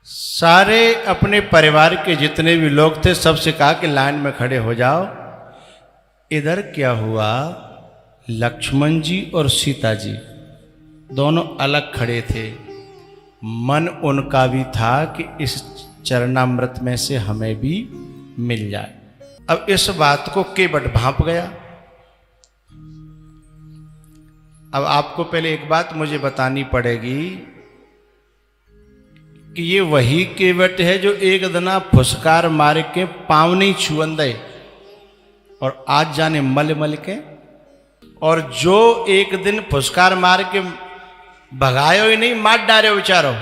सारे अपने परिवार के जितने भी लोग थे सबसे कहा कि लाइन में खड़े हो जाओ। इधर क्या हुआ, लक्ष्मण जी और सीता जी दोनों अलग खड़े थे। मन उनका भी था कि इस चरणामृत में से हमें भी मिल जाए। अब इस बात को केवट भांप गया। अब आपको पहले एक बात मुझे बतानी पड़ेगी कि ये वही केवट है जो एक दना फुसकार मार के पाँव नहीं छुअन दे और आज जाने मल मल के, और जो एक दिन फुसकार मार के भगायो ही नहीं, मार डारे बेचारो,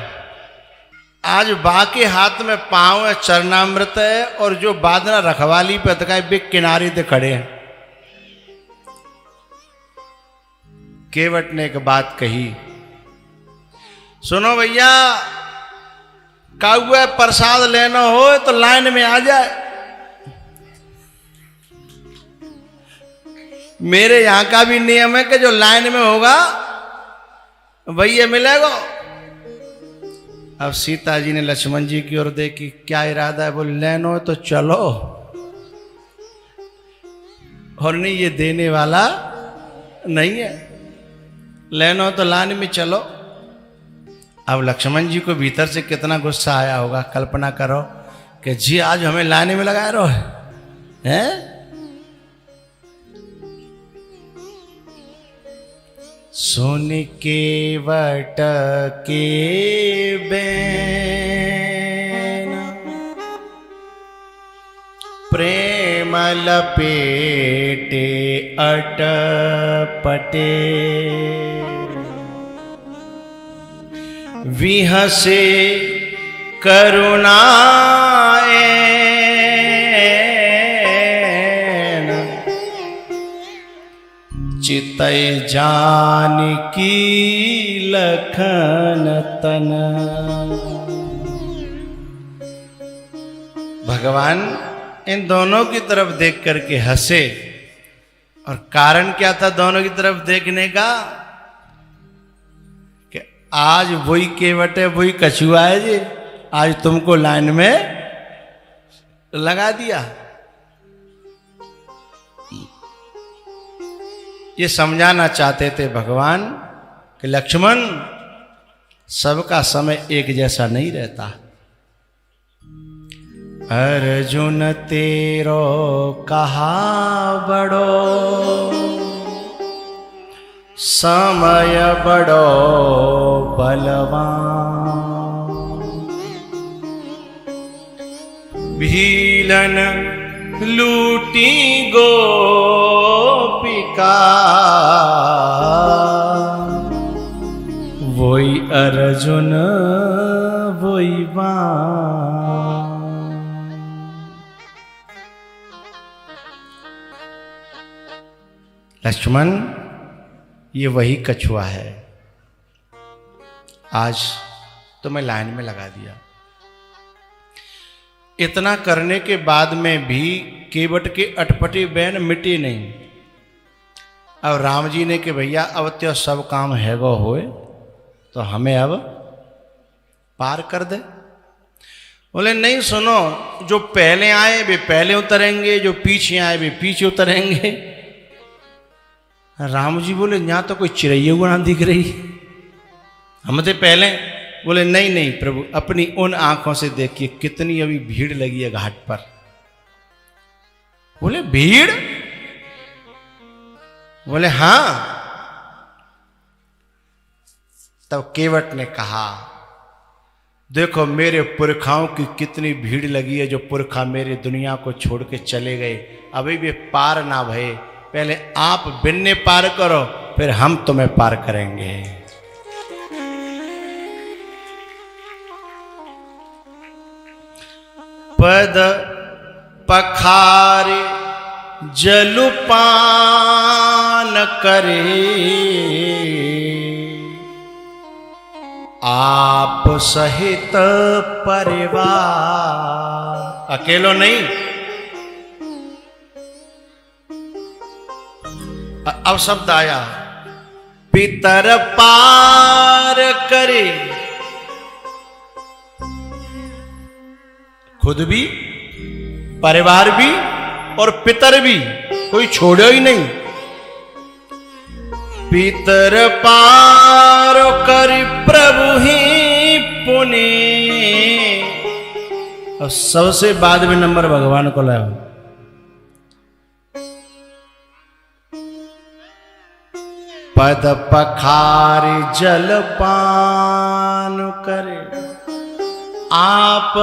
आज बाके हाथ में पाँव है, चरणामृत है, और जो बादना रखवाली पे तकाए बे किनारे ते खड़े हैं। केवट ने एक बात कही, सुनो भैया, काउआ प्रसाद लेना हो तो लाइन में आ जाए। मेरे यहां का भी नियम है कि जो लाइन में होगा भैया मिलेगा। अब सीता जी ने लक्ष्मण जी की ओर देखी, क्या इरादा है? बोले लेनो तो चलो, और नहीं ये देने वाला नहीं है, लेनो तो लाइन में चलो। अब लक्ष्मण जी को भीतर से कितना गुस्सा आया होगा, कल्पना करो कि जी आज हमें लाइन में लगा रहे हैं। सुन केवट के बैन प्रेम लपेटे अटपटे, विहसे करुणाएन चितई जानकी लखन तन। भगवान इन दोनों की तरफ देख करके हंसे। और कारण क्या था दोनों की तरफ देखने का? कि आज वही केवट है, वही कछुआ है जी, आज तुमको लाइन में लगा दिया। ये समझाना चाहते थे भगवान कि लक्ष्मण, सबका समय एक जैसा नहीं रहता। अर्जुन तेरो कहा बड़ो, समय बड़ो बलवान, भीलन लूटी गोपिका, वही अर्जुन वही बाण। लक्ष्मण, ये वही कछुआ है, आज तुम्हें लाइन में लगा दिया। इतना करने के बाद में भी केवट के अटपटे बैन मिटे नहीं। अब राम जी ने कि भैया अब तो सब काम हैगो होए, तो हमें अब पार कर दे। बोले नहीं, सुनो, जो पहले आए वे पहले उतरेंगे, जो पीछे आए वे पीछे उतरेंगे। राम जी बोले यहाँ तो कोई चिड़ैया गुना दिख रही, हम थे पहले। बोले नहीं नहीं प्रभु, अपनी उन आंखों से देखिए कितनी अभी भीड़ लगी है घाट पर। बोले भीड़? बोले हाँ। तब केवट ने कहा, देखो मेरे पुरखाओं की कितनी भीड़ लगी है, जो पुरखा मेरे दुनिया को छोड़ के चले गए, अभी भी पार ना भये। पहले आप बिन्ने पार करो, फिर हम तुम्हें पार करेंगे। पद पखारे जलुपान करे, आप सहित परिवार, अकेलो नहीं। अब शब्द आया, पितर पार करे खुद भी, परिवार भी और पितर भी, कोई छोड़ो ही नहीं। पितर पार कर प्रभु ही पुने। और सबसे बाद में नंबर भगवान को लाओ। पद पखारी जल पान करे आप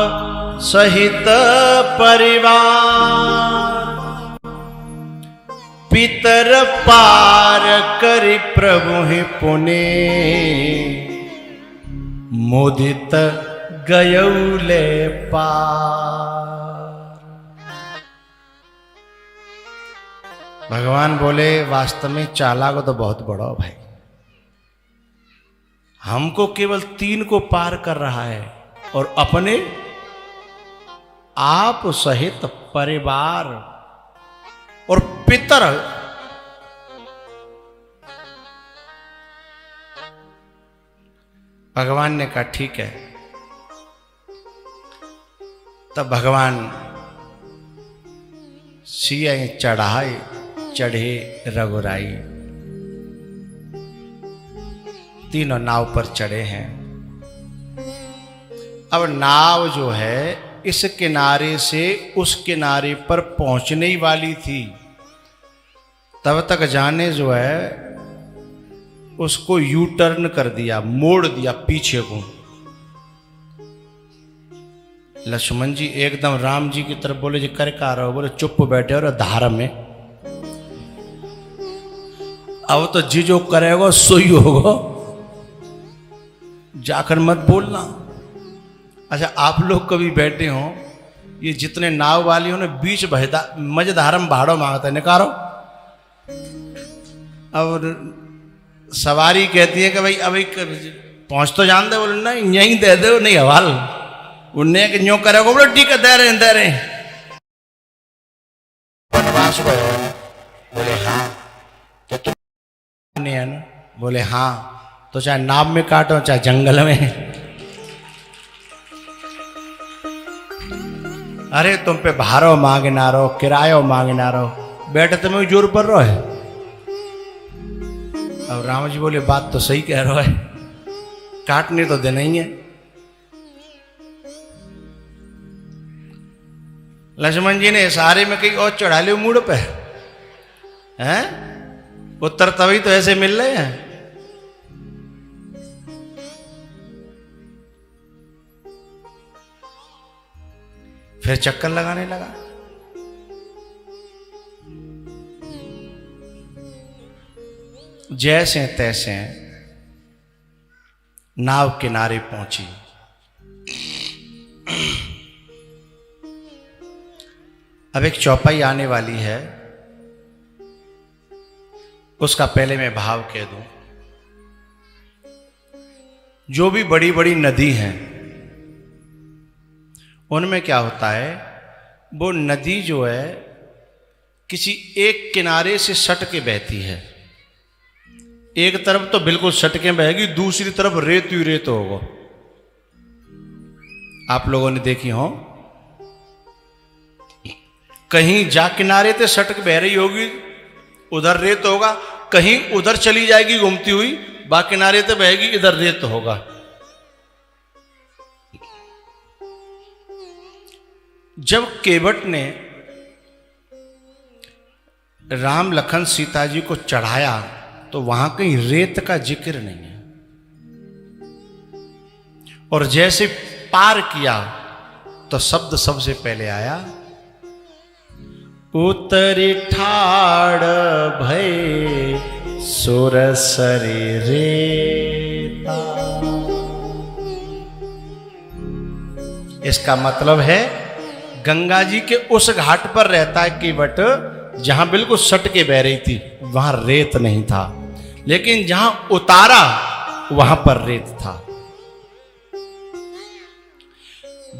सहित परिवार। पितर पार करि प्रभु ही पुने मोदित गयौले पार। भगवान बोले वास्तव में चालाक तो बहुत बड़ा हो भाई, हमको केवल 3 को पार कर रहा है और अपने आप सहित परिवार और पितर। भगवान ने कहा ठीक है। तब भगवान सिया चढ़ाए चढ़े रघुराई। तीनों नाव पर चढ़े हैं। अब नाव जो है इस किनारे से उस किनारे पर पहुंचने ही वाली थी, तब तक जाने जो है उसको यू टर्न कर दिया, मोड़ दिया पीछे को। लक्ष्मण जी एकदम राम जी की तरफ बोले जी कर क्या रहो? बोले चुप बैठे और धार में। अब तो जी जो करेगा सोई होगा, जाकर मत बोलना। अच्छा आप लोग कभी बैठे हो, ये जितने नाव वाली हो ना बीच मझधारम भाड़ो मांगता है निकारो। अब सवारी कहती है कि भाई अभी पहुंच तो जान दे। बोले नहीं यहीं दे दो, नहीं हवाल उन्हें कि न्यों करेगा। बोले ठीक है दे रहे। वनवास बोले हाँ तो तुम नहीं है ना? बोले हाँ तो चाहे नाव में काटो चाहे जंगल में। अरे तुम पे भाड़ो मांगना रहो, किरायो मांगना रहो, बैठे तुम्हें जोर पर रहो है। अब राम जी बोले बात तो सही कह रहा है, काटने तो देना ही है। लक्ष्मण जी ने इशारे में कहीं और चढ़ा लियो मूड पे हैं, उत्तर तभी तो ऐसे मिल रहे हैं। फिर चक्कर लगाने लगा। जैसे तैसे नाव किनारे पहुंची। अब एक चौपाई आने वाली है, उसका पहले मैं भाव कह दूं। जो भी बड़ी बड़ी नदी हैं उनमें क्या होता है, वो नदी जो है किसी एक किनारे से सट के बहती है। एक तरफ तो बिल्कुल सट के बहेगी, दूसरी तरफ रेत ही रेत होगा। आप लोगों ने देखी हो, कहीं जा किनारे से सट के बह रही होगी, उधर रेत होगा, कहीं उधर चली जाएगी घूमती हुई, बा किनारे से बहेगी, इधर रेत होगा। जब केवट ने राम लखन सीता जी को चढ़ाया तो वहां कहीं रेत का जिक्र नहीं है। और जैसे पार किया तो शब्द सबसे पहले आया, उतरी ठाड़ भय सुरसरी रेता। इसका मतलब है गंगा जी के उस घाट पर रहता है केवट जहां बिल्कुल सट के बह रही थी, वहां रेत नहीं था, लेकिन जहां उतारा वहां पर रेत था।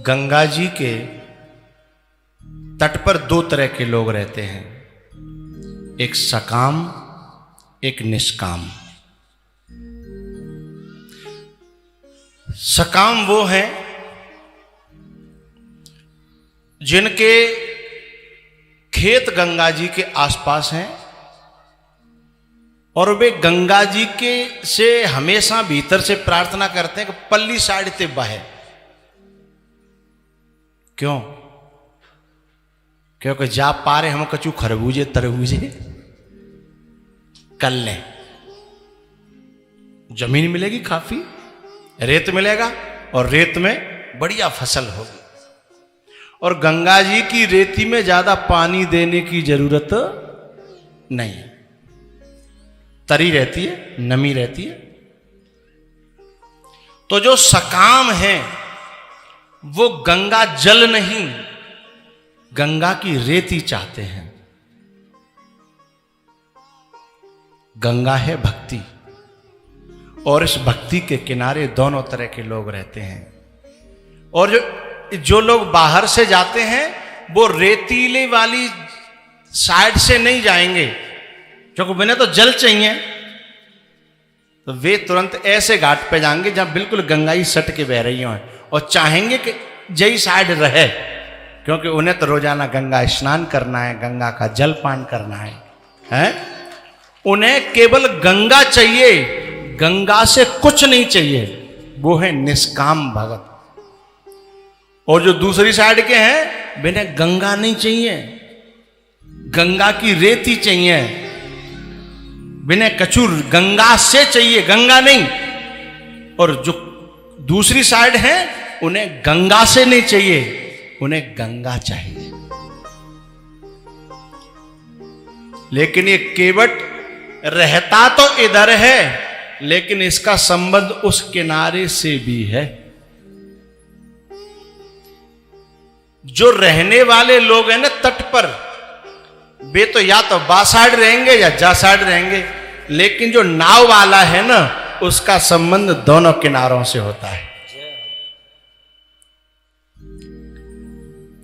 गंगा जी के तट पर 2 तरह के लोग रहते हैं, एक सकाम एक निष्काम। सकाम वो है जिनके खेत गंगा जी के आसपास हैं और वे गंगा जी के से हमेशा भीतर से प्रार्थना करते हैं कि पल्ली साइड से बहे। क्यों? क्योंकि जा पारे हम कचू खरबूजे तरबूजे कर लें, जमीन मिलेगी, काफी रेत मिलेगा और रेत में बढ़िया फसल होगी। और गंगा जी की रेती में ज्यादा पानी देने की जरूरत नहीं, तरी रहती है, नमी रहती है। तो जो सकाम है वो गंगा जल नहीं, गंगा की रेती चाहते हैं। गंगा है भक्ति, और इस भक्ति के किनारे दोनों तरह के लोग रहते हैं। और जो लोग बाहर से जाते हैं वो रेतीले वाली साइड से नहीं जाएंगे, क्योंकि उन्हें तो जल चाहिए, तो वे तुरंत ऐसे घाट पे जाएंगे जहां बिल्कुल गंगाई सट के बह रही हो, और चाहेंगे कि जई साइड रहे, क्योंकि उन्हें तो रोजाना गंगा स्नान करना है, गंगा का जल पान करना है? उन्हें केवल गंगा चाहिए, गंगा से कुछ नहीं चाहिए, वो है निष्काम भगत। और जो दूसरी साइड के हैं बिन्हें गंगा नहीं चाहिए, गंगा की रेती चाहिए, बिन्हें कचूर गंगा से चाहिए, गंगा नहीं। और जो दूसरी साइड है उन्हें गंगा से नहीं चाहिए, उन्हें गंगा चाहिए। लेकिन ये केवट रहता तो इधर है, लेकिन इसका संबंध उस किनारे से भी है। जो रहने वाले लोग हैं ना तट पर, वे तो या तो बा साइड रहेंगे या जा साइड रहेंगे, लेकिन जो नाव वाला है ना उसका संबंध दोनों किनारों से होता है।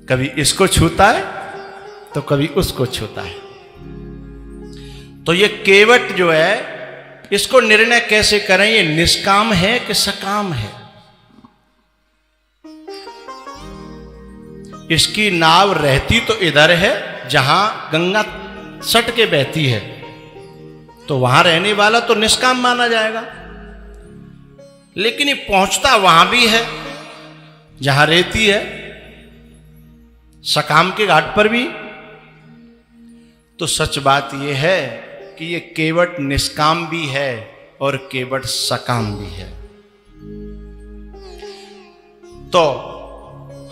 कभी इसको छूता है तो कभी उसको छूता है। तो ये केवट जो है, इसको निर्णय कैसे करें, ये निष्काम है कि सकाम है? इसकी नाव रहती तो इधर है जहां गंगा सट के बहती है, तो वहां रहने वाला तो निष्काम माना जाएगा। लेकिन ये पहुंचता वहां भी है जहां रेती है, सकाम के घाट पर भी। तो सच बात यह है कि ये केवट निष्काम भी है और केवट सकाम भी है। तो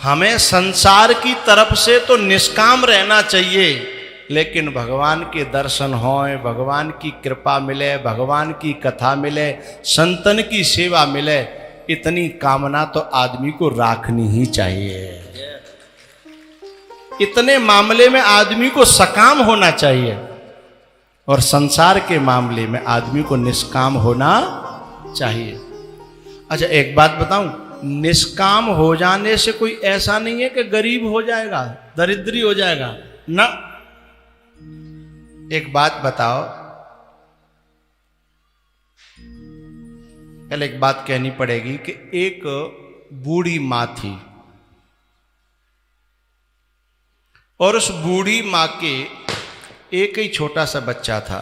हमें संसार की तरफ से तो निष्काम रहना चाहिए, लेकिन भगवान के दर्शन होए, भगवान की कृपा मिले, भगवान की कथा मिले, संतन की सेवा मिले, इतनी कामना तो आदमी को राखनी ही चाहिए। इतने मामले में आदमी को सकाम होना चाहिए, और संसार के मामले में आदमी को निष्काम होना चाहिए। अच्छा एक बात बताऊं, निष्काम हो जाने से कोई ऐसा नहीं है कि गरीब हो जाएगा, दरिद्री हो जाएगा ना। एक बात बताओ, पहले एक बात कहनी पड़ेगी कि एक बूढ़ी मां थी, और उस बूढ़ी मां के एक ही छोटा सा बच्चा था।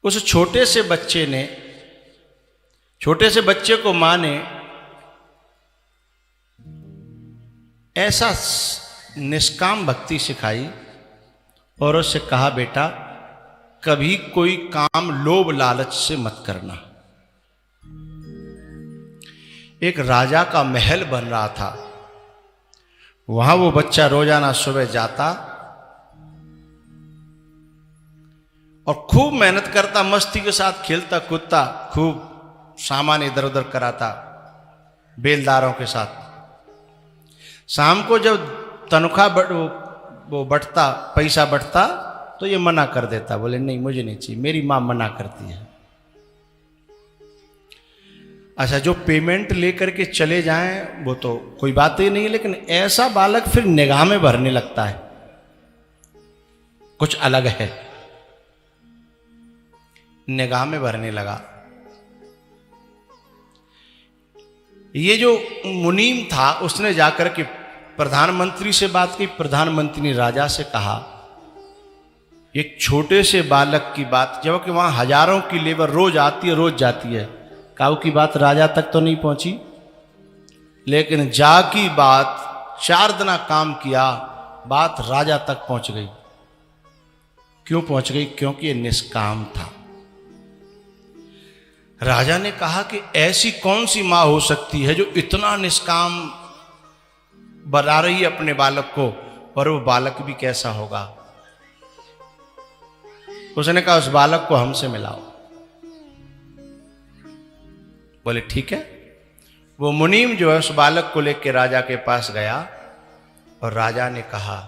उस छोटे से बच्चे को मां ने ऐसा निष्काम भक्ति सिखाई और उससे कहा, बेटा कभी कोई काम लोभ लालच से मत करना। एक राजा का महल बन रहा था, वहां वो बच्चा रोजाना सुबह जाता और खूब मेहनत करता, मस्ती के साथ खेलता कूदता, खूब सामान इधर उधर कराता बेलदारों के साथ। शाम को जब तनख्वाह वो बढ़ता, पैसा बढ़ता, तो ये मना कर देता, बोले नहीं मुझे नहीं चाहिए, मेरी मां मना करती है। अच्छा जो पेमेंट लेकर के चले जाएं वो तो कोई बात ही नहीं, लेकिन ऐसा बालक फिर निगाह में भरने लगता है, कुछ अलग है, निगाह में भरने लगा। ये जो मुनीम था उसने जाकर के प्रधानमंत्री से बात की। प्रधानमंत्री ने राजा से कहा, एक छोटे से बालक की बात, जबकि वहां हजारों की लेबर रोज आती है रोज जाती है, काऊ की बात राजा तक तो नहीं पहुंची, लेकिन जा की बात 4 दिन काम किया, बात राजा तक पहुंच गई। क्यों पहुंच गई? क्योंकि ये निष्काम था। राजा ने कहा कि ऐसी कौन सी मां हो सकती है जो इतना निष्काम बना रही है अपने बालक को, और वो बालक भी कैसा होगा। उसने कहा उस बालक को हमसे मिलाओ। बोले ठीक है। वो मुनीम जो है उस बालक को लेकर राजा के पास गया और राजा ने कहा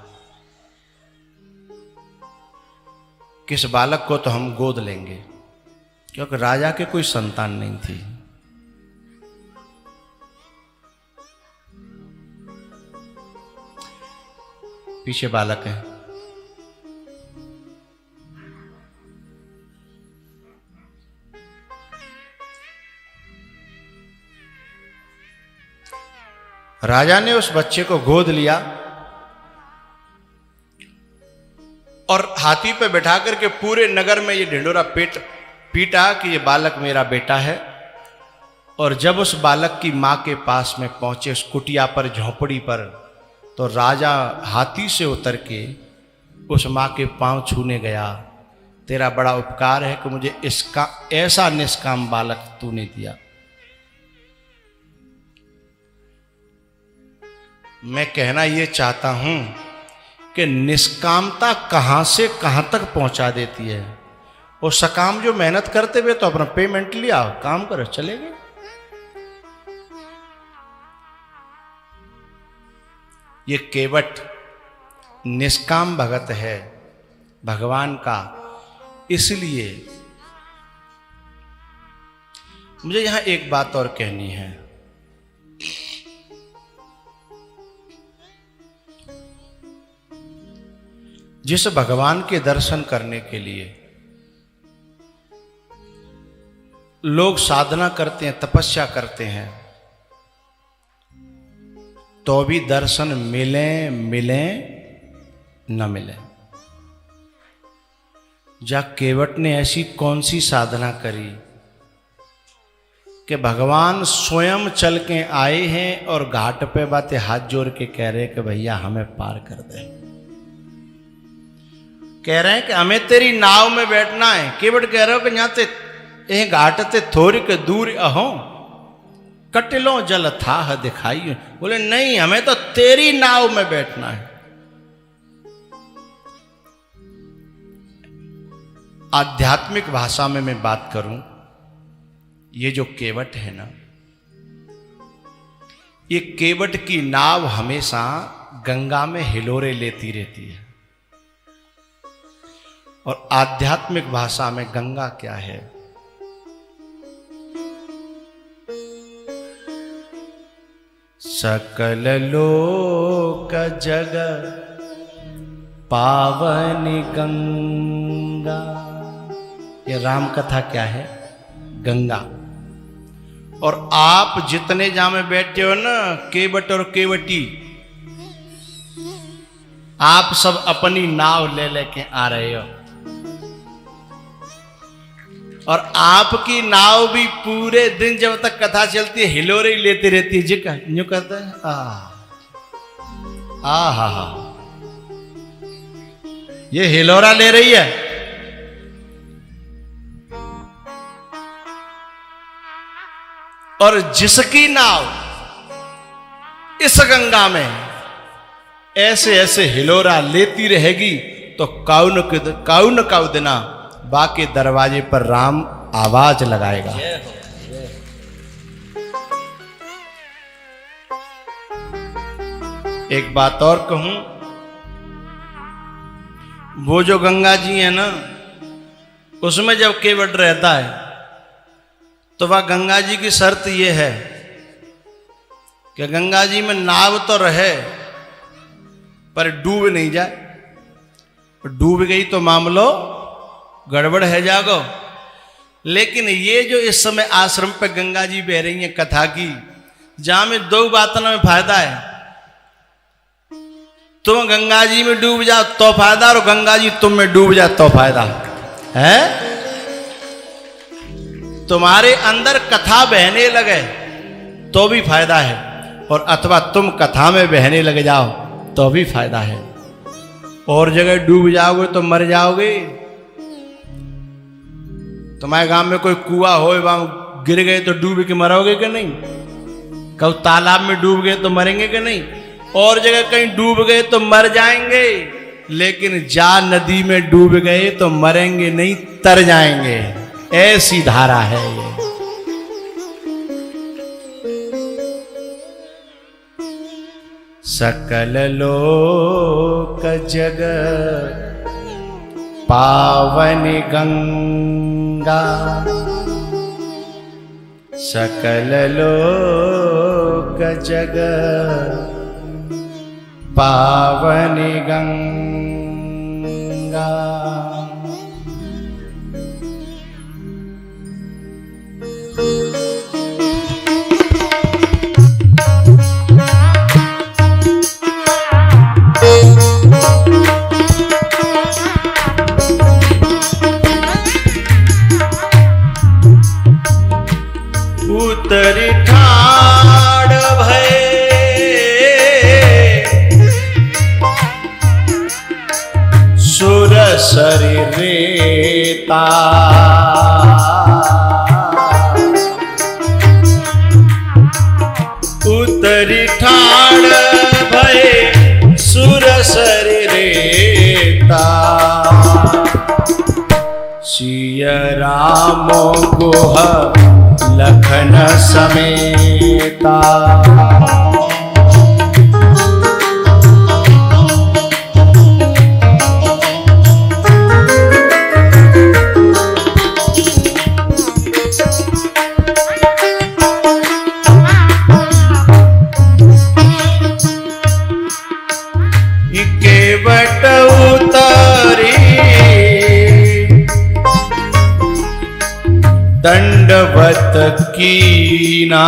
कि इस बालक को तो हम गोद लेंगे, क्योंकि राजा के कोई संतान नहीं थी। पीछे बालक है। राजा ने उस बच्चे को गोद लिया और हाथी पे बैठा करके पूरे नगर में ये ढिंडोरा पीटा कि ये बालक मेरा बेटा है। और जब उस बालक की मां के पास में पहुंचे, उस कुटिया पर, झोंपड़ी पर, तो राजा हाथी से उतर के उस मां के पांव छूने गया। तेरा बड़ा उपकार है कि मुझे इसका ऐसा निष्काम बालक तूने दिया। मैं कहना ये चाहता हूं कि निष्कामता कहां से कहां तक पहुंचा देती है। और सकाम जो मेहनत करते हुए तो अपना पेमेंट लिया, काम करो, चले गए। ये केवट निष्काम भगत है भगवान का। इसलिए मुझे यहां एक बात और कहनी है। जिस भगवान के दर्शन करने के लिए लोग साधना करते हैं, तपस्या करते हैं, तो भी दर्शन मिले न मिले। जा केवट ने ऐसी कौन सी साधना करी कि भगवान स्वयं चल के आए हैं और घाट पे बातें हाथ जोड़ के कह रहे हैं कि भैया हमें पार कर दे। कह रहे हैं कि हमें तेरी नाव में बैठना है। केवट कह रहे हो कि यहां ते यह घाट ते थोड़ी के दूर अहो कटिलो जल था दिखाई। बोले नहीं, हमें तो तेरी नाव में बैठना है। आध्यात्मिक भाषा में मैं बात करूं, ये जो केवट है ना, ये केवट की नाव हमेशा गंगा में हिलोरे लेती रहती है। और आध्यात्मिक भाषा में गंगा क्या है? सकल लोक जग पावन गंगा। ये राम कथा क्या है? गंगा। और आप जितने जहां में बैठे हो ना, केवट और केवटी, आप सब अपनी नाव ले लेके आ रहे हो। और आपकी नाव भी पूरे दिन जब तक कथा चलती है हिलोरे ही लेती रहती है। जी यूं कहते हैं हा, ये हिलोरा ले रही है। और जिसकी नाव इस गंगा में ऐसे ऐसे हिलोरा लेती रहेगी, तो काउन दिना बाके दरवाजे पर राम आवाज लगाएगा। एक बात और कहूं, वो जो गंगा जी है ना, उसमें जब केवट रहता है तो वह गंगा जी की शर्त यह है कि गंगा जी में नाव तो रहे पर डूब नहीं जाए। डूब गई तो मामलो गड़बड़ है जागो। लेकिन ये जो इस समय आश्रम पे गंगा जी बह रही हैं कथा की, जहां में दो बातों में फायदा है। तुम गंगा जी में डूब जाओ तो फायदा, और गंगा जी तुम में डूब जाओ तो फायदा है। तुम्हारे अंदर कथा बहने लगे तो भी फायदा है, और अथवा तुम कथा में बहने लग जाओ तो भी फायदा है। और जगह डूब जाओगे तो मर जाओगे। तुम्हारे गांव में कोई कुआं हो, वहां गिर गए तो डूब के मरोगे कि नहीं? कभी तालाब में डूब गए तो मरेंगे कि नहीं? और जगह कहीं डूब गए तो मर जाएंगे, लेकिन जा नदी में डूब गए तो मरेंगे नहीं, तर जाएंगे। ऐसी धारा है ये। सकल लोक जग पावन गंगा, सकल लोक जग पावन गंगा। उतरी ठाड़ भय सुर सरी रेता, उतरी ठाड़ भय सुर सरी रेता, सिय राम गुह लखन समेता। केवट उतरी दंडवत कीना,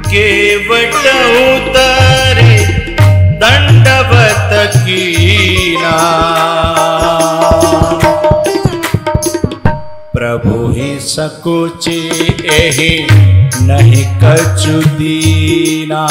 केवट उतरी दंडवत कीना, प्रभु ही सकुचे एहि नहीं कछु दीना।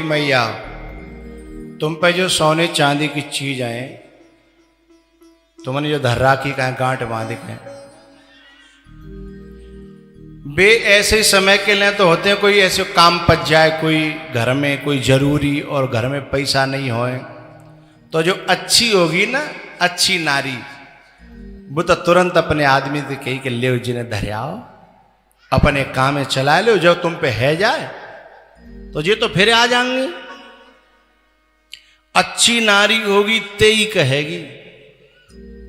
मैया, तुम पे जो सोने चांदी की चीज आए, तुमने जो धर्रा की कहा गांठ बांध के, वे ऐसे समय के लिए तो होते हैं, कोई ऐसे काम पच जाए, कोई घर में कोई जरूरी और घर में पैसा नहीं होए, तो जो अच्छी होगी ना, अच्छी नारी, वो तो तुरंत अपने आदमी से कही कि ले जिन्हें धरियाओ, अपने काम में चला लो, जब तुम पे है जाए तो ये तो फिर आ जाएंगे। अच्छी नारी होगी ते ही कहेगी,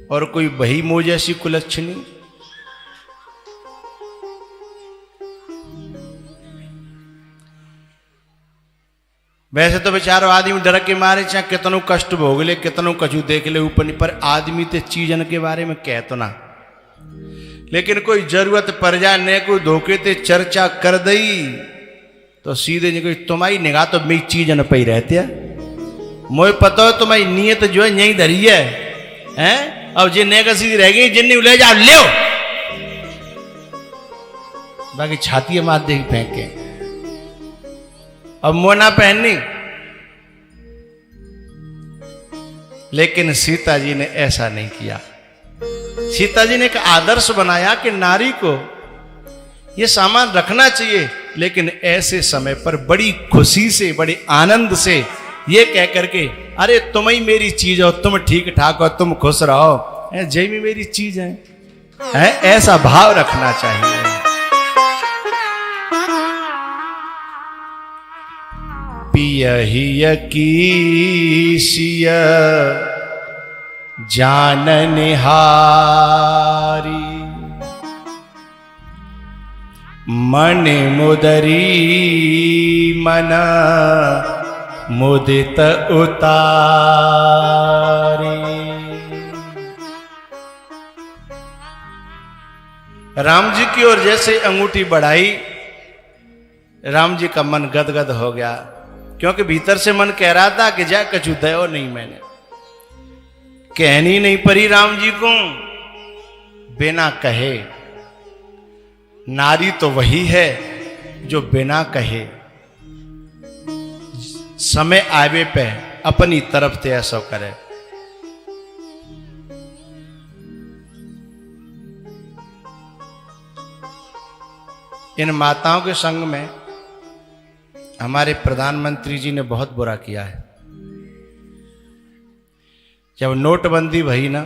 और कोई बही मो जैसी कुलच्छनी। वैसे तो बेचारो आदमी डर के मारे चाहे कितनों कष्ट भोग ले, कितनों कछु देख ले ऊपर नहीं, पर आदमी ते चीजन के बारे में कह तो ना, लेकिन कोई जरूरत पड़ जाए ने कोई धोखे ते चर्चा कर दई तो सीधे नहीं, कोई तुम्हारी निगाह तो मेरी चीज न पई रहती है, मोए पता हो तुम्हारी नीयत जो है यही धरी है, हैं? अब जिन नेगा सीधी रह गई, जिन ले जाओ ले, बाकी छाती मार देगी फेंक के, अब मोना पहननी। लेकिन सीता जी ने ऐसा नहीं किया। सीता जी ने एक आदर्श बनाया कि नारी को ये सामान रखना चाहिए, लेकिन ऐसे समय पर बड़ी खुशी से, बड़े आनंद से ये कह करके अरे तुम ही मेरी चीज हो, तुम ठीक ठाक हो, तुम खुश रहो, जय भी मेरी चीज है, ऐसा भाव रखना चाहिए। पियहिय कीसिय जानन हारी, मन मुदरी मन मुदित उतारी। राम जी की ओर जैसे अंगूठी बढ़ाई, राम जी का मन गदगद हो गया, क्योंकि भीतर से मन कह रहा था कि जा कछु दयो नहीं, मैंने कहनी नहीं पड़ी राम जी को बिना कहे। नारी तो वही है जो बिना कहे समय आवे पे अपनी तरफ से ऐसा करे। इन माताओं के संग में हमारे प्रधानमंत्री जी ने बहुत बुरा किया है। जब नोटबंदी भई ना,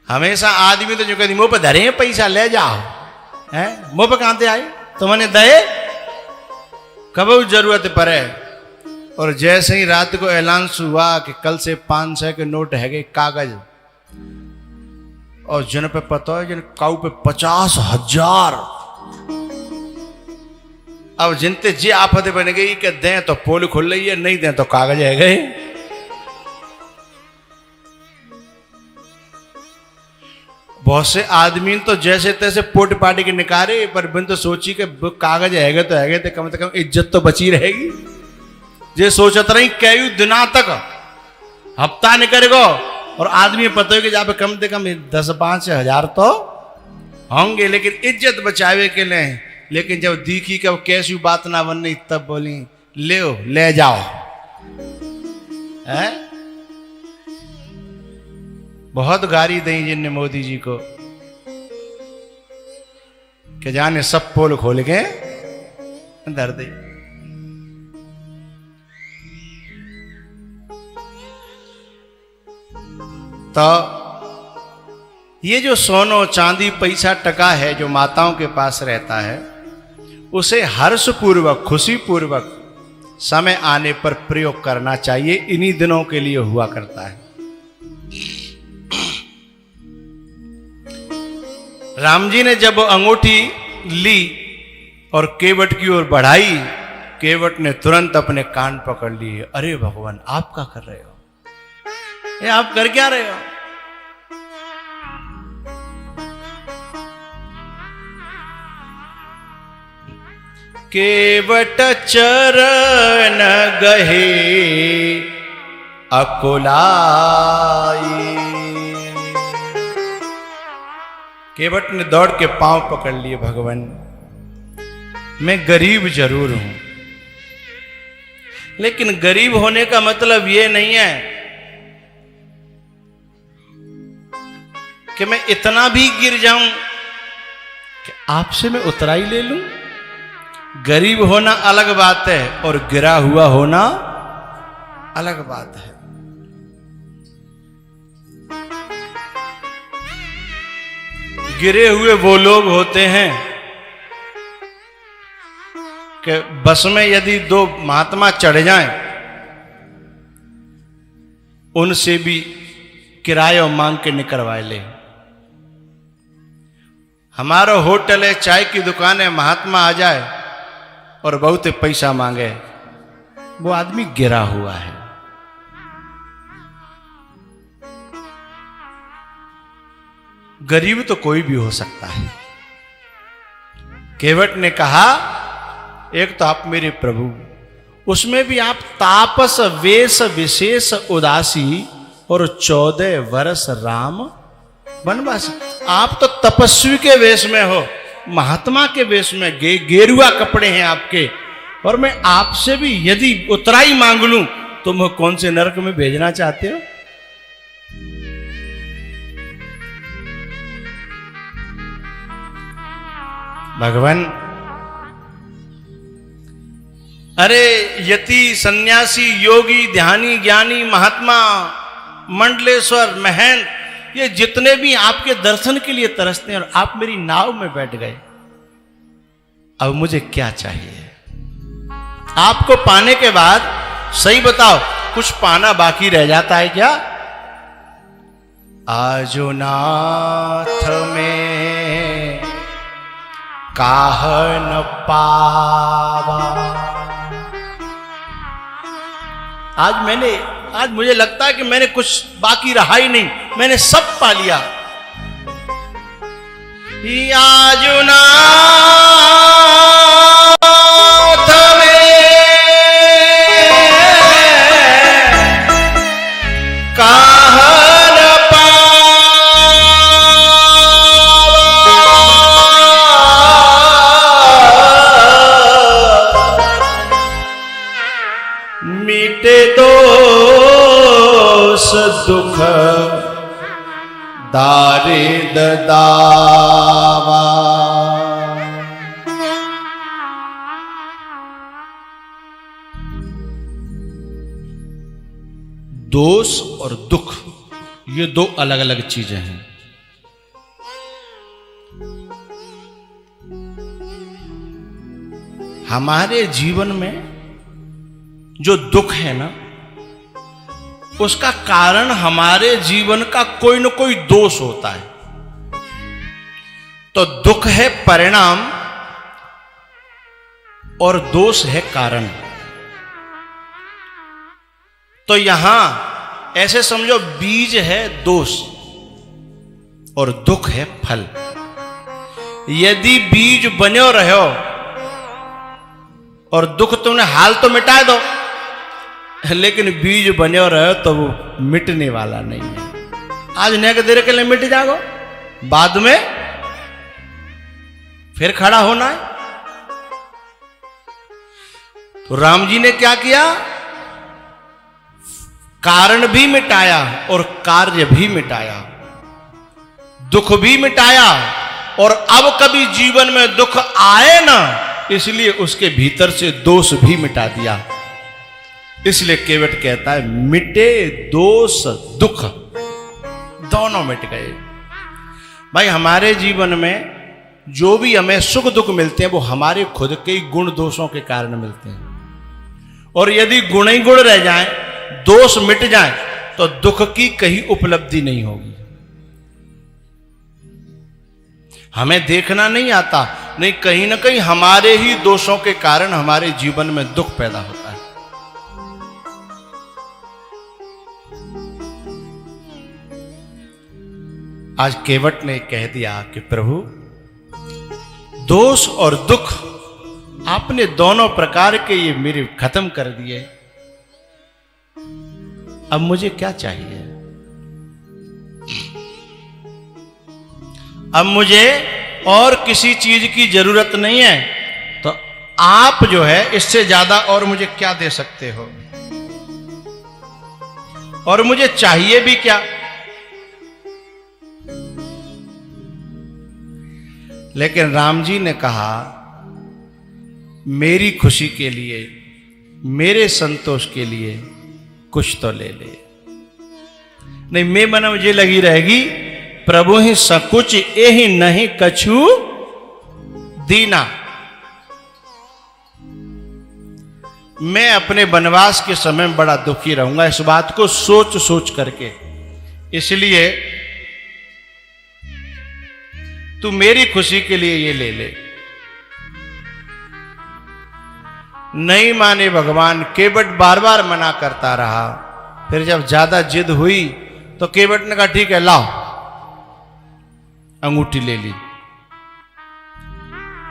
हमेशा आदमी तो जो कहती मुंह पे धरे पैसा ले जाओ, हैं मुंह पे कहां से आए, तुमने दे कब जरूरत पड़े। और जैसे ही रात को ऐलान हुआ कि कल से 500 के नोट है गए कागज, और जिन पे पता है जिन काऊ पे 50,000, अब जिनते जी आफत बन गई कि दें तो पोल खुल रही है, नहीं दें तो कागज है गए। बहुत से आदमी तो जैसे तैसे पोट पाटी के निकाले, पर बिन तो सोची कि कागज है गए तो है गए, तो कम से कम इज्जत तो बची रहेगी। जे सोचत रही कई दिना तक हफ्ता निकलेगा, और आदमी पता है कि जहाँ पे कम से कम 10-5 तो होंगे, लेकिन इज्जत बचावे के लिए। लेकिन जब दिखी कि कैसी बात ना बन रही, तब बोली ले जाओ, है? बहुत गाली दी जिनने मोदी जी को कि जाने सब पोल खोल के धर दे। तो ये जो सोनो चांदी पैसा टका है जो माताओं के पास रहता है, उसे हर्ष पूर्वक खुशी पूर्वक समय आने पर प्रयोग करना चाहिए। इन्हीं दिनों के लिए हुआ करता है। राम जी ने जब अंगूठी ली और केवट की ओर बढ़ाई, केवट ने तुरंत अपने कान पकड़ लिए। अरे भगवान, आप क्या कर रहे हो? ये आप कर क्या रहे हो? केवट चरण गहे अकुलाई। केवट ने दौड़ के पांव पकड़ लिए। भगवान, मैं गरीब जरूर हूं, लेकिन गरीब होने का मतलब यह नहीं है कि मैं इतना भी गिर जाऊं कि आपसे मैं उतराई ले लूं। गरीब होना अलग बात है और गिरा हुआ होना अलग बात है। गिरे हुए वो लोग होते हैं कि बस में यदि 2 महात्मा चढ़ जाएं, उनसे भी किराया मांग के निकलवा ले। हमारा होटल है, चाय की दुकान है, महात्मा आ जाए और बहुत पैसा मांगे, वो आदमी गिरा हुआ है। गरीब तो कोई भी हो सकता है। केवट ने कहा, एक तो आप मेरे प्रभु, उसमें भी आप तापस वेश विशेष उदासी और 14 वर्ष राम वनवासी। आप तो तपस्वी के वेश में हो, महात्मा के वेश में, गेरुआ कपड़े हैं आपके, और मैं आपसे भी यदि उतराई मांग लूं तो मैं कौन से नरक में भेजना चाहते हो? भगवान, अरे यति सन्यासी योगी ध्यानी ज्ञानी महात्मा मंडलेश्वर महंत, ये जितने भी आपके दर्शन के लिए तरसते हैं और आप मेरी नाव में बैठ गए, अब मुझे क्या चाहिए? आपको पाने के बाद सही बताओ, कुछ पाना बाकी रह जाता है क्या? आजो नाथ में काह न पावा। आज मुझे लगता है कि मैंने कुछ बाकी रहा ही नहीं, मैंने सब पा लिया। आजो नाथ में काह न मिटे दोष दुख दारिद दावा। दोष और दुख ये दो अलग अलग चीजें हैं। हमारे जीवन में जो दुख है ना, उसका कारण हमारे जीवन का कोई न कोई दोष होता है। तो दुख है परिणाम और दोष है कारण। तो यहां ऐसे समझो, बीज है दोष और दुख है फल। यदि बीज बने रहो और दुख तुमने हाल तो मिटा दो, लेकिन बीज बने रहे तो वो मिटने वाला नहीं है। आज नेक देर के लिए मिट जाओ, बाद में फिर खड़ा होना है। तो राम जी ने क्या किया? कारण भी मिटाया और कार्य भी मिटाया, दुख भी मिटाया। और अब कभी जीवन में दुख आए ना, इसलिए उसके भीतर से दोष भी मिटा दिया। इसलिए केवट कहता है मिटे दोष दुख, दोनों मिट गए। भाई हमारे जीवन में जो भी हमें सुख दुख मिलते हैं वो हमारे खुद के ही गुण दोषों के कारण मिलते हैं। और यदि गुण ही गुण रह जाएं, दोष मिट जाएं, तो दुख की कहीं उपलब्धि नहीं होगी। हमें देखना नहीं आता, नहीं कहीं ना कहीं हमारे ही दोषों के कारण हमारे जीवन में दुख पैदा होता है। आज केवट ने कह दिया कि प्रभु, दोष और दुख आपने दोनों प्रकार के ये मेरे खत्म कर दिए, अब मुझे क्या चाहिए? अब मुझे और किसी चीज की जरूरत नहीं है। तो आप जो है इससे ज्यादा और मुझे क्या दे सकते हो? और मुझे चाहिए भी क्या? लेकिन राम जी ने कहा, मेरी खुशी के लिए, मेरे संतोष के लिए कुछ तो ले ले। नहीं, मैं मन मुझे लगी रहेगी, प्रभु ही सकुच एहि नहीं कछु दीना। मैं अपने वनवास के समय में बड़ा दुखी रहूंगा, इस बात को सोच सोच करके। इसलिए तू मेरी खुशी के लिए ये ले ले। नहीं माने भगवान। केवट बार बार मना करता रहा। फिर जब ज्यादा जिद हुई तो केवट ने कहा ठीक है लाओ, अंगूठी ले ली।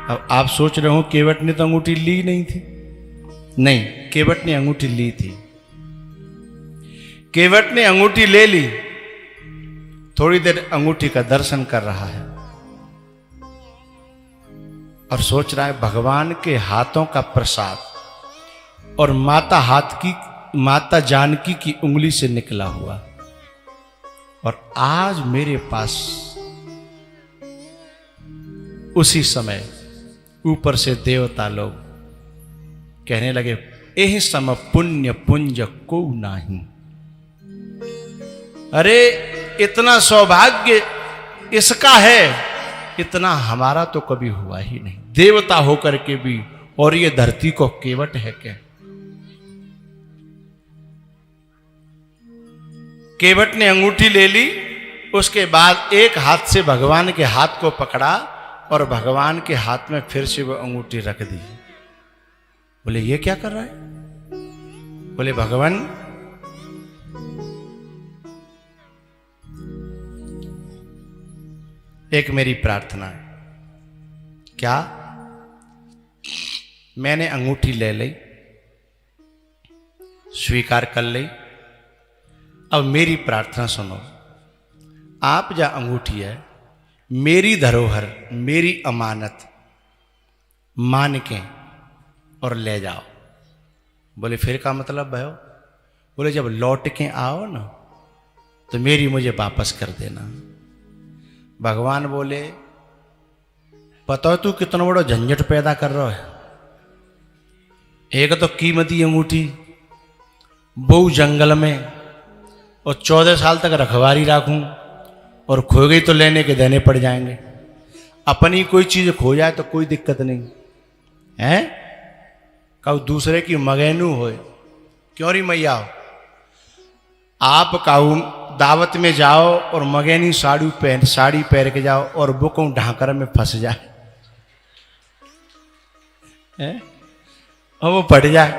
अब आप सोच रहे हो केवट ने तो अंगूठी ली नहीं थी। नहीं, केवट ने अंगूठी ली थी। केवट ने अंगूठी ले ली, थोड़ी देर अंगूठी का दर्शन कर रहा है और सोच रहा है भगवान के हाथों का प्रसाद और माता जानकी की उंगली से निकला हुआ, और आज मेरे पास उसी समय ऊपर से देवता लोग कहने लगे, एह सम पुण्य पुंज को नाही। अरे इतना सौभाग्य इसका है, इतना हमारा तो कभी हुआ ही नहीं, देवता होकर के भी, और ये धरती को केवट है क्या। केवट ने अंगूठी ले ली, उसके बाद एक हाथ से भगवान के हाथ को पकड़ा और भगवान के हाथ में फिर से वो अंगूठी रख दी। बोले ये क्या कर रहा है। बोले भगवान एक मेरी प्रार्थना है। क्या। मैंने अंगूठी ले ली, स्वीकार कर ली, अब मेरी प्रार्थना सुनो। आप जो अंगूठी है मेरी धरोहर, मेरी अमानत मान के और ले जाओ। बोले फिर का मतलब भयो। बोले जब लौट के आओ ना तो मेरी मुझे वापस कर देना। भगवान बोले पता है तू कितना बड़ा झंझट पैदा कर रहा है। एक तो कीमती अंगूठी बहु जंगल में, और 14 साल तक रखवारी राखूं, और खो गई तो लेने के देने पड़ जाएंगे। अपनी कोई चीज खो जाए तो कोई दिक्कत नहीं है, कहो दूसरे की मगेनू हो, क्यों री मैया हो। आप कहूँ दावत में जाओ और मगेनी साड़ी पहन के जाओ और वो कहूँ ढांकर में फंस जाए और वो पड़ जाए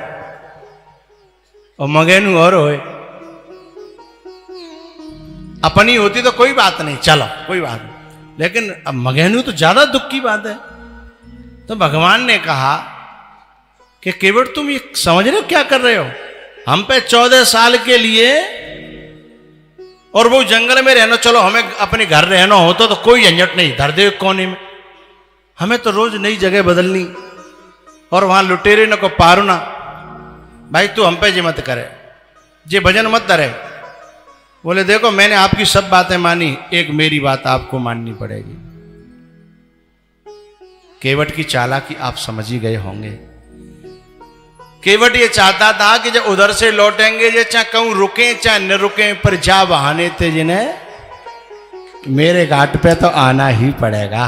और मगेनू और होए। अपनी होती तो कोई बात नहीं, चलो कोई बात नहीं, लेकिन अब मगेनू तो ज्यादा दुख की बात है। तो भगवान ने कहा कि केवट तुम ये समझ रहे हो क्या कर रहे हो। हम पे 14 साल के लिए और वो जंगल में रहना, चलो हमें अपने घर रहना हो तो कोई झंझट नहीं, धर दे कोने में। हमें तो रोज नई जगह बदलनी और वहां लुटेरे न को पारू ना। भाई तू हम पे जे मत करे, जे भजन मत करे। बोले देखो मैंने आपकी सब बातें मानी, एक मेरी बात आपको माननी पड़ेगी। केवट की चालाकी आप समझ ही गए होंगे। केवट ये चाहता था कि जब उधर से लौटेंगे, जे चाहे कहूं रुके चाहे न रुके, पर जा बहाने थे जिन्हें मेरे घाट पे तो आना ही पड़ेगा।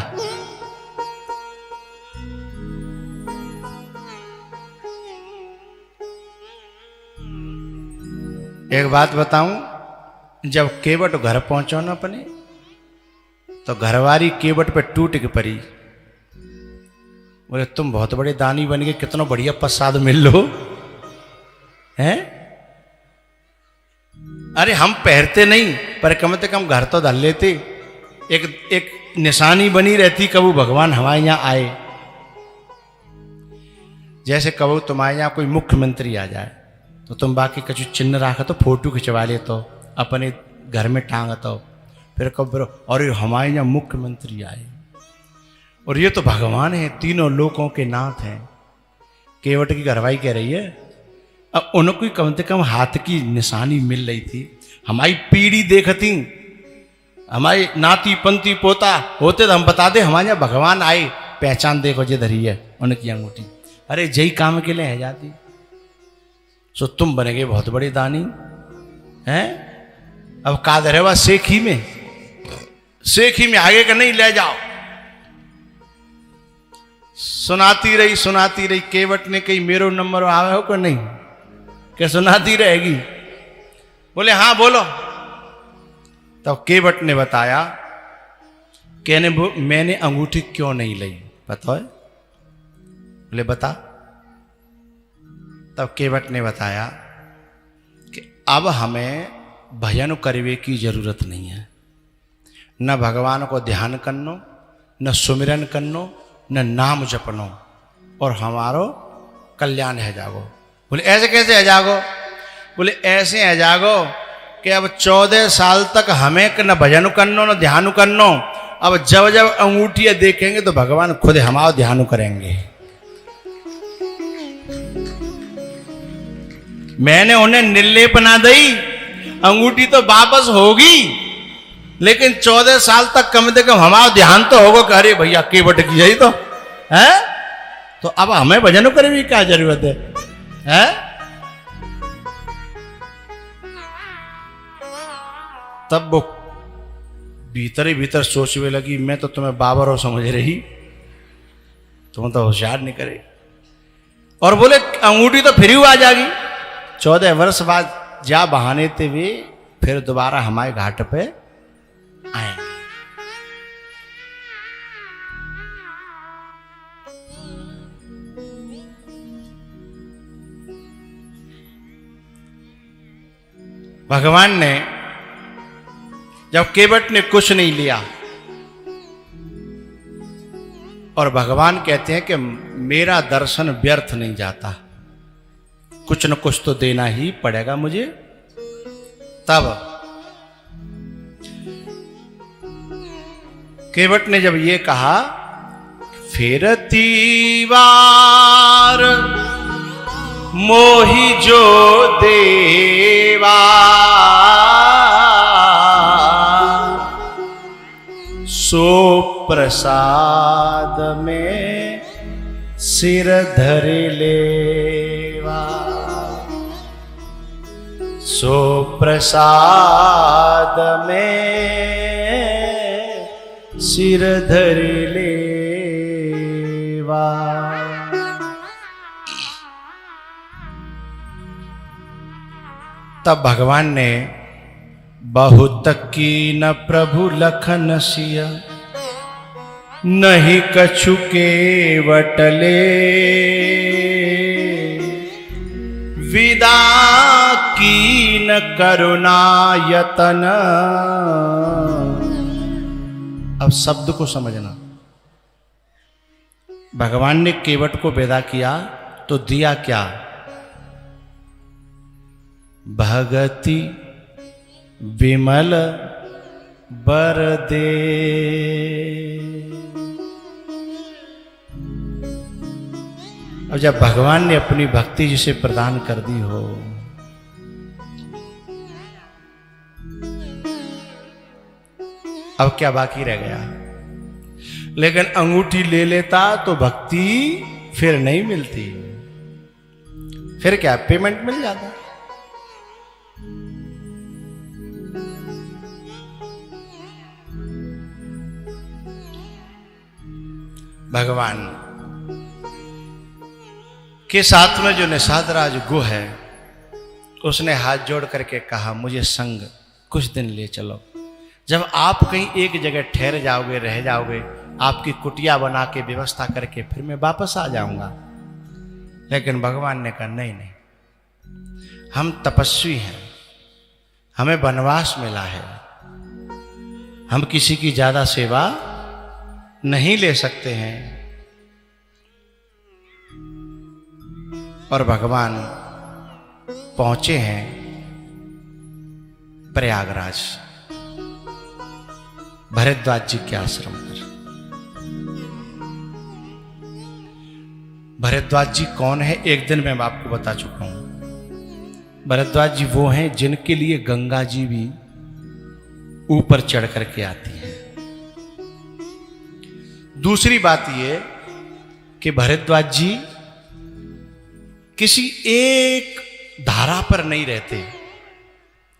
एक बात बताऊं, जब केवट घर पहुंचो ना अपने, तो घरवारी केवट पे टूट के पड़ी। बोले तुम बहुत बड़े दानी बन गए, कितना बढ़िया प्रसाद मिल लो हैं। अरे हम पहनते नहीं पर कम से कम घर तो धर लेते, एक निशानी बनी रहती कबू भगवान हमारे यहां आए। जैसे कबू तुम्हारे यहां कोई मुख्यमंत्री आ जाए तो तुम बाकी कछु चिन्ह रखा तो फोटो खिंचवा ले, तो अपने घर में टांग तो फिर कब और हमारे यहाँ मुख्यमंत्री आए और ये तो भगवान है, तीनों लोकों के नाथ हैं। केवट की घरवाई कह रही है, अब उनको कम से कम हाथ की निशानी मिल रही थी। हमारी पीढ़ी देखती, हमारे नाती पंती पोता होते तो हम बता दे हमारे यहाँ भगवान आए, पहचान देखो जे धरी है उनकी अंगूठी। अरे जय काम के लिए है जाती, सो तुम बनेगे बहुत बड़े दानी हैं। अब कादरवा सेखी में आगे का नहीं ले जाओ। सुनाती रही केवट ने कही मेरो नंबर आवे हो कि नहीं, क्या सुनाती रहेगी। बोले हाँ बोलो। तो केवट ने बताया कहने मैंने अंगूठी क्यों नहीं ली पता है। बोले बता। तब केवट ने बताया कि अब हमें भजन करवे की जरूरत नहीं है, न भगवान को ध्यान करनो, न सुमिरन करनो, न नाम जपनो, और हमारो कल्याण है जागो। बोले ऐसे कैसे है जागो। बोले ऐसे है जागो कि अब 14 साल तक हमें न भजन करनो न ध्यान करनो, अब जब जब अंगूठियां देखेंगे तो भगवान खुद हमारा ध्यान करेंगे। मैंने उन्हें निर्लेप ना दी, अंगूठी तो वापस होगी, लेकिन 14 साल तक कम से कम हमारा ध्यान तो होगा कि अरे भैया केवट की यही तो है, तो अब हमें भजन करे भी क्या जरूरत है, हैं? तब वो भीतर ही भीतर सोचने लगी, मैं तो तुम्हें बाबर हो समझ रही, तुम तो होशियार नहीं करे। और बोले अंगूठी तो फिर आ जाएगी। 14 वर्ष बाद जा बहाने थे वे फिर दोबारा हमारे घाट पे आए। भगवान ने जब केवट ने कुछ नहीं लिया और भगवान कहते हैं कि मेरा दर्शन व्यर्थ नहीं जाता, कुछ न कुछ तो देना ही पड़ेगा मुझे। तब केवट ने जब ये कहा, फिरती वार मोहि जो देवा सो प्रसाद में सिर धर लेवा, सो प्रसाद में सिर धर लेवा। तब भगवान ने बहुत कीन प्रभु लखन सिय नहीं कछु केवट ले, विदा कीन करुणा यतन। अब शब्द को समझना, भगवान ने केवट को विदा किया तो दिया क्या? भगति विमल बर दे। अब जब भगवान ने अपनी भक्ति जिसे प्रदान कर दी हो, अब क्या बाकी रह गया? लेकिन अंगूठी ले लेता तो भक्ति फिर नहीं मिलती, फिर क्या पेमेंट मिल जाता। भगवान के साथ में जो निषाद राज गो है, उसने हाथ जोड़ करके कहा, मुझे संग कुछ दिन ले चलो। जब आप कहीं एक जगह ठहर जाओगे, रह जाओगे, आपकी कुटिया बना के व्यवस्था करके फिर मैं वापस आ जाऊंगा। लेकिन भगवान ने कहा, नहीं नहीं, हम तपस्वी हैं, हमें वनवास मिला है, हम किसी की ज्यादा सेवा नहीं ले सकते हैं। और भगवान पहुंचे हैं प्रयागराज, भरद्वाज जी के आश्रम पर। भरद्वाज जी कौन है? एक दिन मैं आपको बता चुका हूं। भरद्वाज जी वो हैं जिनके लिए गंगा जी भी ऊपर चढ़ करके आती है। दूसरी बात ये कि भरद्वाज जी किसी एक धारा पर नहीं रहते,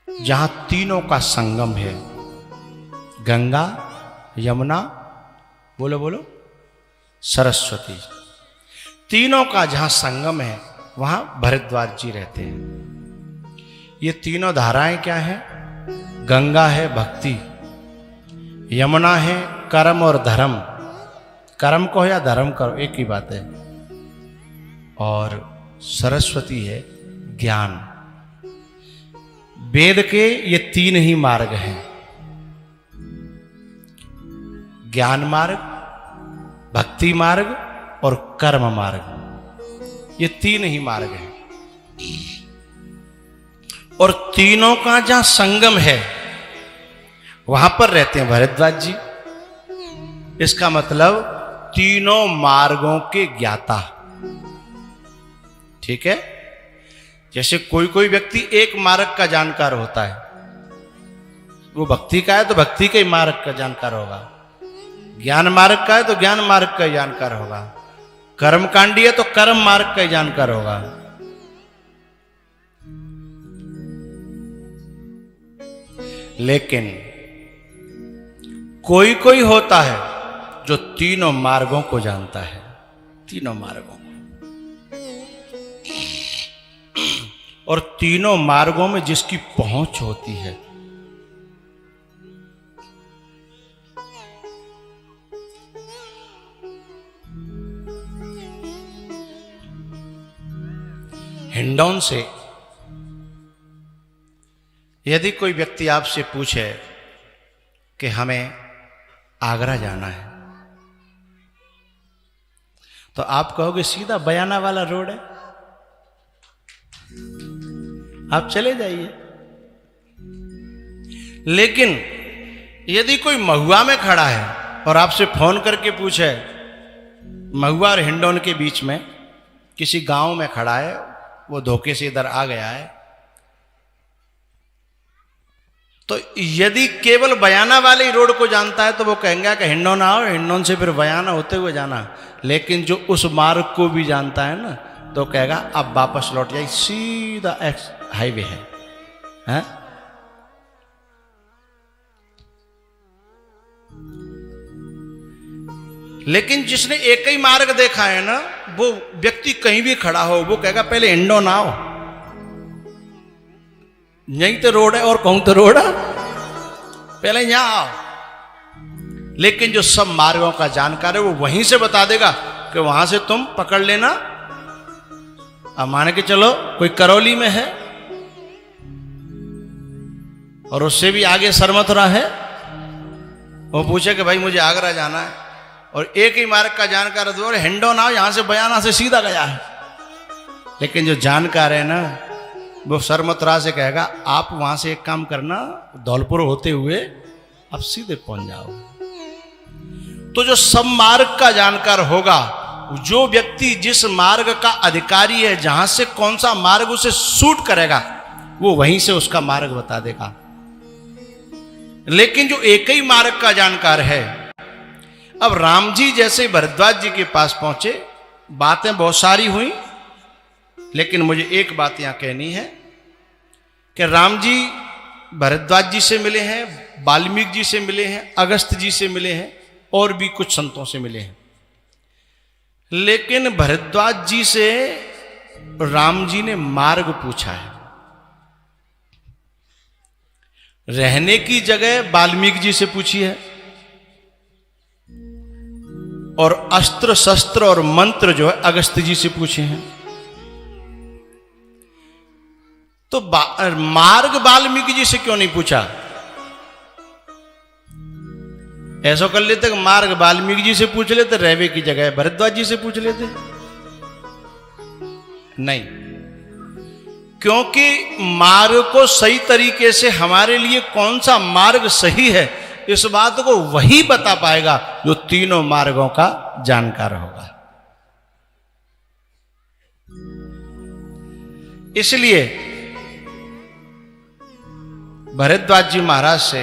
जहां तीनों का संगम है, गंगा, यमुना, बोलो बोलो, सरस्वती, तीनों का जहां संगम है वहां भरद्वाज जी रहते हैं। ये तीनों धाराएं क्या हैं? गंगा है भक्ति, यमुना है कर्म और धर्म, कर्म को या धर्म करो एक ही बात है, और सरस्वती है ज्ञान। वेद के ये तीन ही मार्ग हैं, ज्ञान मार्ग, भक्ति मार्ग और कर्म मार्ग। ये तीन ही मार्ग हैं, और तीनों का जहां संगम है वहां पर रहते हैं भरद्वाज जी। इसका मतलब तीनों मार्गों के ज्ञाता। ठीक है? जैसे कोई कोई व्यक्ति एक मार्ग का जानकार होता है, वो भक्ति का है तो भक्ति के मार्ग का जानकार होगा, ज्ञान मार्ग का है तो ज्ञान मार्ग का जानकार होगा, कर्मकांडी है तो कर्म मार्ग का ही जानकार होगा। लेकिन कोई कोई होता है जो तीनों मार्गों को जानता है, तीनों मार्गों को, और तीनों मार्गों में जिसकी पहुंच होती है। हिंडौन से यदि कोई व्यक्ति आपसे पूछे कि हमें आगरा जाना है, तो आप कहोगे सीधा बयाना वाला रोड है, आप चले जाइए। लेकिन यदि कोई महुआ में खड़ा है और आपसे फोन करके पूछे, महुआ और हिंडौन के बीच में किसी गांव में खड़ा है, वो धोखे से इधर आ गया है, तो यदि केवल बयाना वाले ही रोड को जानता है तो वो कहेंगे कि हिंडौन आओ, हिंडौन से फिर बयाना होते हुए जाना। लेकिन जो उस मार्ग को भी जानता है ना, तो कहेगा अब वापस लौट जाइए, सीधा एक्स हाईवे है? लेकिन जिसने एक ही मार्ग देखा है ना, वो व्यक्ति कहीं भी खड़ा हो, वो कहेगा पहले हिंडौन आओ, यहीं तो रोड है और कहूं तो रोड है, पहले यहां आओ। लेकिन जो सब मार्गों का जानकार है वो वहीं से बता देगा कि वहां से तुम पकड़ लेना। अब मान के चलो कोई करौली में है और उससे भी आगे सरमथुरा है, वो पूछे कि भाई मुझे आगरा जाना है, और एक ही मार्ग का जानकार है, और हिंडौन आओ, यहां से बयाना से सीधा गया है। लेकिन जो जानकार है ना, वो सरमथुरा से कहेगा आप वहां से एक काम करना, धौलपुर होते हुए आप सीधे पहुंच जाओ। तो जो सब मार्ग का जानकार होगा, जो व्यक्ति जिस मार्ग का अधिकारी है, जहां से कौन सा मार्ग उसे सूट करेगा, वो वहीं से उसका मार्ग बता देगा। लेकिन जो एक ही मार्ग का जानकार है, अब राम जी जैसे भरद्वाज जी के पास पहुंचे, बातें बहुत सारी हुई, लेकिन मुझे एक बात यहां कहनी है कि राम जी भरद्वाज जी से मिले हैं, वाल्मीकि जी से मिले हैं, अगस्त जी से मिले हैं, और भी कुछ संतों से मिले हैं। लेकिन भरद्वाज जी से राम जी ने मार्ग पूछा है। रहने की जगह वाल्मीकि जी से पूछी है, और अस्त्र शस्त्र और मंत्र जो है अगस्त जी से पूछे हैं। तो मार्ग वाल्मीकि जी से क्यों नहीं पूछा? ऐसा कर लेते कि मार्ग वाल्मीकि जी से पूछ लेते, रहवे की जगह भरद्वाज जी से पूछ लेते। नहीं, क्योंकि मार्ग को सही तरीके से हमारे लिए कौन सा मार्ग सही है, इस बात को वही बता पाएगा जो तीनों मार्गों का जानकार होगा। इसलिए भरद्वाज जी महाराज से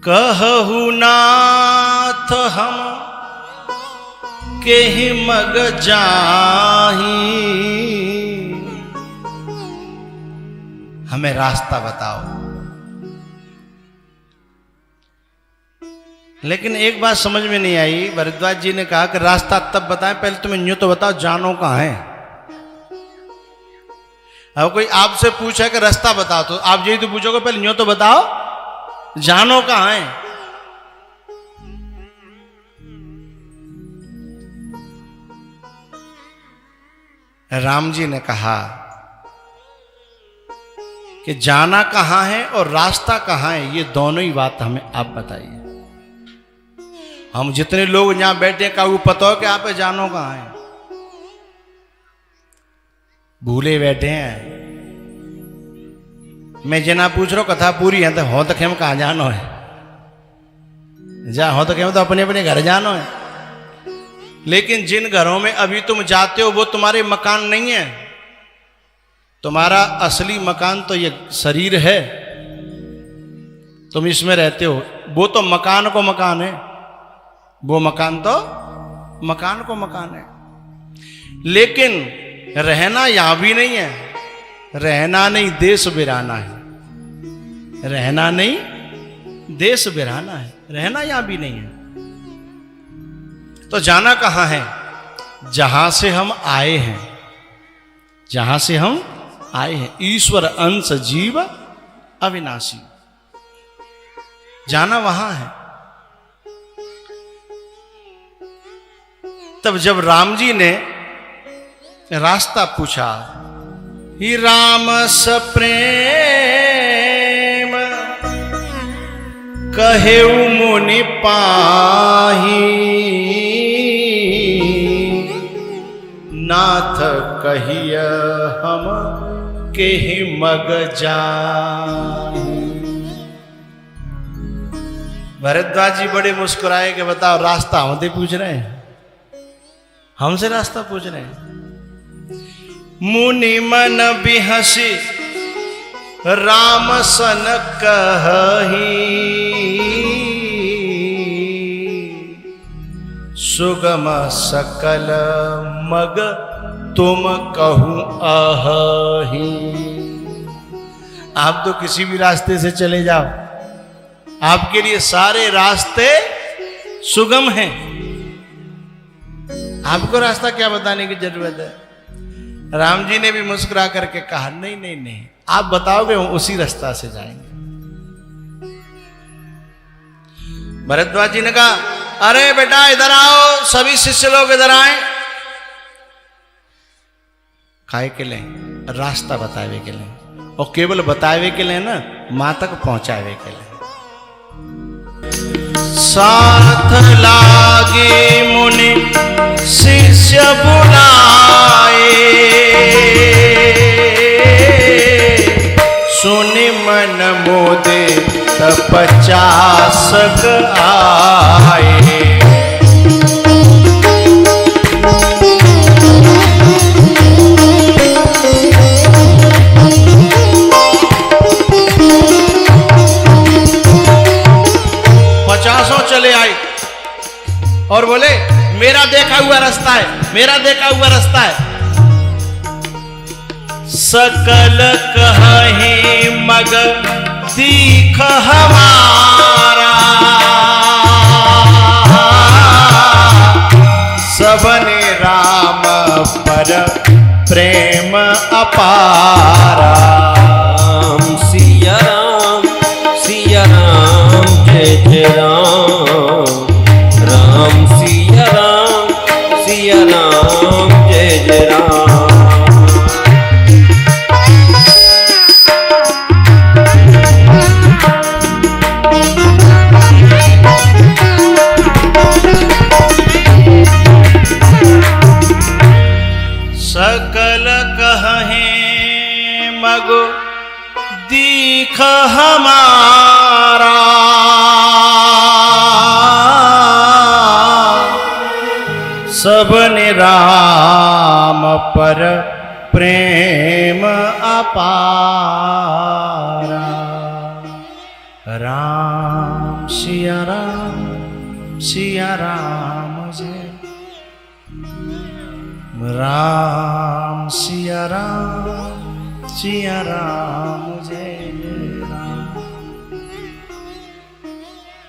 कहु नाथ हम केहि मग जाही, हमें रास्ता बताओ। लेकिन एक बात समझ में नहीं आई, भरद्वाज जी ने कहा कि रास्ता तब बताएं, पहले तुम्हें यूं तो बताओ जानो कहां है। अब कोई आपसे पूछा कि रास्ता बताओ, तो आप यही तो पूछोगे पहले यूं तो बताओ जानो कहां है। राम जी ने कहा कि जाना कहां है और रास्ता कहां है, ये दोनों ही बात हमें आप बताइए। हम जितने लोग यहां बैठे हैं, का वो पता हो कि आप जानो कहां है? भूले बैठे हैं। मैं जना पूछ रहा हूं कथा पूरी है, तो हो तो खेम कहां जानो है, जा हो तो खेम तो अपने अपने घर जानो है। लेकिन जिन घरों में अभी तुम जाते हो वो तुम्हारे मकान नहीं है। तुम्हारा असली मकान तो ये शरीर है, तुम इसमें रहते हो। वो तो मकान को मकान है, वो मकान तो मकान को मकान है। लेकिन रहना यहां भी नहीं है। रहना नहीं, देश बिराना है। रहना नहीं, देश बिराना है। रहना यहां भी नहीं है। तो जाना कहां है? जहां से हम आए हैं, जहां से हम आए हैं। ईश्वर अंश जीव अविनाशी, जाना वहां है। तब जब राम जी ने रास्ता पूछा, ही राम सप्रेम कहेउ मुनि पाही, नाथ कहिय हम केहि मग जाहि। भरद्वाज जी बड़े मुस्कुराए कि बताओ रास्ता हमसे पूछ रहे हैं, हमसे रास्ता पूछ रहे हैं। मुनि मन बिहसी राम सन कहि, सुगम सकल मग तुम कहूं अहि। आप तो किसी भी रास्ते से चले जाओ, आपके लिए सारे रास्ते सुगम हैं। आपको रास्ता क्या बताने की जरूरत है? राम जी ने भी मुस्कुरा करके कहा, नहीं नहीं नहीं, आप बताओगे हम उसी रास्ता से जाएंगे। भरद्वाज जी ने कहा, अरे बेटा इधर आओ, सभी शिष्य लोग इधर आए। काहे के लिए? रास्ता बतावे के लिए, और केवल बतावे के लिए ना, मां तक पहुंचावे के लिए। साथ लागे मुनि शिष्य बुलाए, सुनि मन मोदे तब 50 आए। चले आए और बोले, मेरा देखा हुआ रास्ता है, मेरा देखा हुआ रास्ता है। सकल कहे मग दीख हमारा, सबने राम पर प्रेम अपारा। राम सिया राम, सिया राम जय जय राम। राम सिया राम, सिया राम जय जय राम। सकल कहे मग दीख हमारा, सबने राम पर प्रेम अपारा। राम सिया राम, सिया राम जय। राम सिया राम, सिया राम जय।